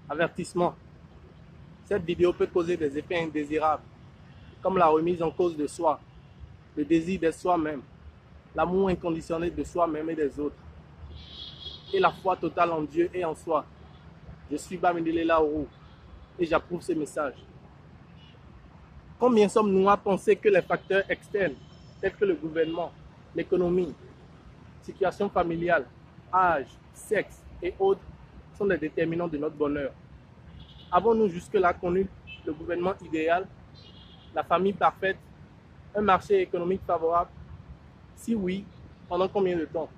Avertissement. Cette vidéo peut causer des effets indésirables, comme la remise en cause de soi, le désir de soi-même, l'amour inconditionnel de soi-même et des autres, et la foi totale en Dieu et en soi. Je suis Bamidele Laourou et j'approuve ce message. Combien sommes-nous à penser que les facteurs externes, tels que le gouvernement, l'économie, situation familiale, âge, sexe et autres, sont les déterminants de notre bonheur? Avons-nous jusque-là connu le gouvernement idéal, la famille parfaite, un marché économique favorable? Si oui, pendant combien de temps?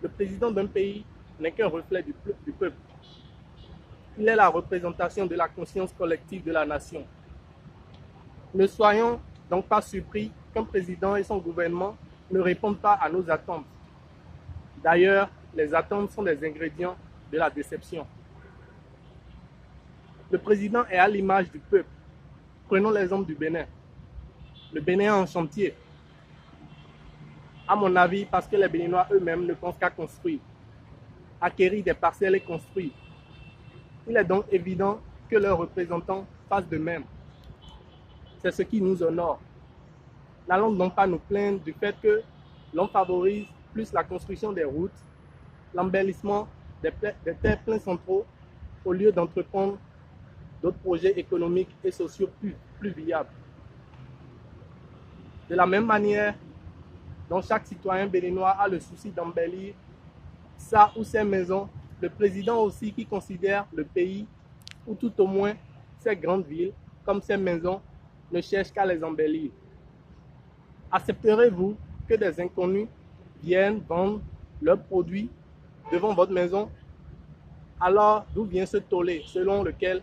Le président d'un pays n'est qu'un reflet du peuple. Il est la représentation de la conscience collective de la nation. Ne soyons donc pas surpris qu'un président et son gouvernement ne répondent pas à nos attentes. D'ailleurs, les attentes sont des ingrédients de la déception. Le président est à l'image du peuple. Prenons l'exemple du Bénin. Le Bénin est en chantier. À mon avis, parce que les Béninois eux-mêmes ne pensent qu'à construire, acquérir des parcelles et construire. Il est donc évident que leurs représentants fassent de même. C'est ce qui nous honore. N'allons donc pas nous plaindre du fait que l'on favorise plus la construction des routes, l'embellissement des terres pleins centraux, au lieu d'entreprendre d'autres projets économiques et sociaux plus viables. De la même manière dont chaque citoyen béninois a le souci d'embellir sa ou ses maisons, le président aussi qui considère le pays, ou tout au moins ses grandes villes, comme ses maisons, ne cherche qu'à les embellir. Accepterez-vous que des inconnus viennent vendre leurs produits devant votre maison? Alors, d'où vient ce tollé selon lequel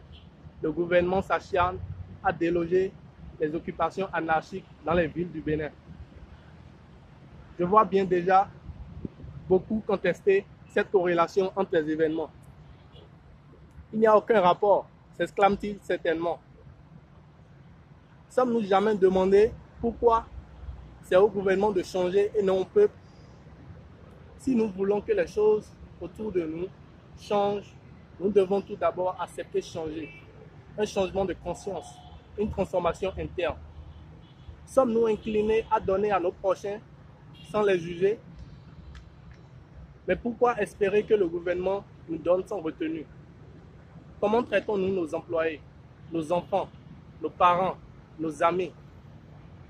le gouvernement s'acharne à déloger les occupations anarchiques dans les villes du Bénin? Je vois bien déjà beaucoup contester cette corrélation entre les événements. Il n'y a aucun rapport, s'exclame-t-il certainement. Sommes-nous jamais demandé pourquoi c'est au gouvernement de changer et non au peuple? Si nous voulons que les choses autour de nous changent, nous devons tout d'abord accepter de changer. Un changement de conscience, une transformation interne. Sommes-nous inclinés à donner à nos prochains sans les juger? Mais pourquoi espérer que le gouvernement nous donne sans retenue? Comment traitons-nous nos employés, nos enfants, nos parents, nos amis?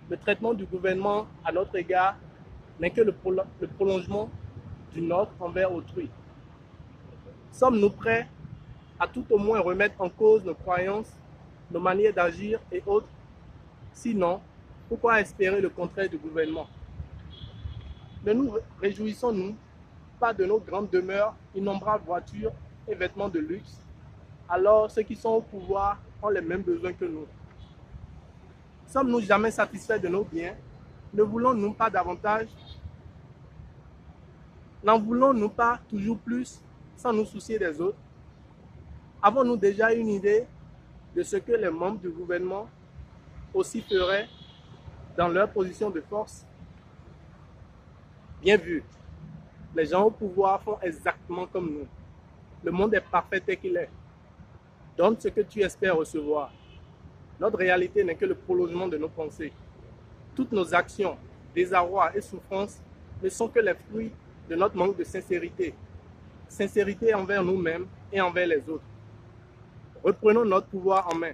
Le traitement du gouvernement à notre égard n'est que le prolongement du nôtre envers autrui. Sommes-nous prêts à tout au moins remettre en cause nos croyances, nos manières d'agir et autres? Sinon, pourquoi espérer le contraire du gouvernement? Ne nous réjouissons-nous pas de nos grandes demeures, innombrables voitures et vêtements de luxe, alors ceux qui sont au pouvoir ont les mêmes besoins que nous? Sommes-nous jamais satisfaits de nos biens? Ne voulons-nous pas davantage? N'en voulons-nous pas toujours plus sans nous soucier des autres? Avons-nous déjà une idée de ce que les membres du gouvernement aussi feraient dans leur position de force? Bien vu, les gens au pouvoir font exactement comme nous. Le monde est parfait tel qu'il est. Donne ce que tu espères recevoir. Notre réalité n'est que le prolongement de nos pensées. Toutes nos actions, désarroi et souffrances ne sont que les fruits de notre manque de sincérité. Sincérité envers nous-mêmes et envers les autres. Reprenons notre pouvoir en main.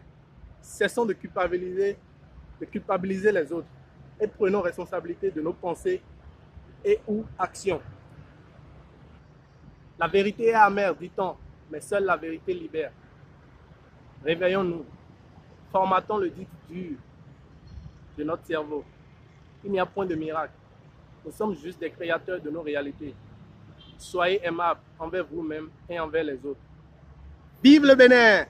Cessons de culpabiliser les autres et prenons responsabilité de nos pensées et ou actions. La vérité est amère, dit-on, mais seule la vérité libère. Réveillons-nous. Formatons le disque dur de notre cerveau. Il n'y a point de miracle. Nous sommes juste des créateurs de nos réalités. Soyez aimables envers vous-même et envers les autres. Vive le Bénin!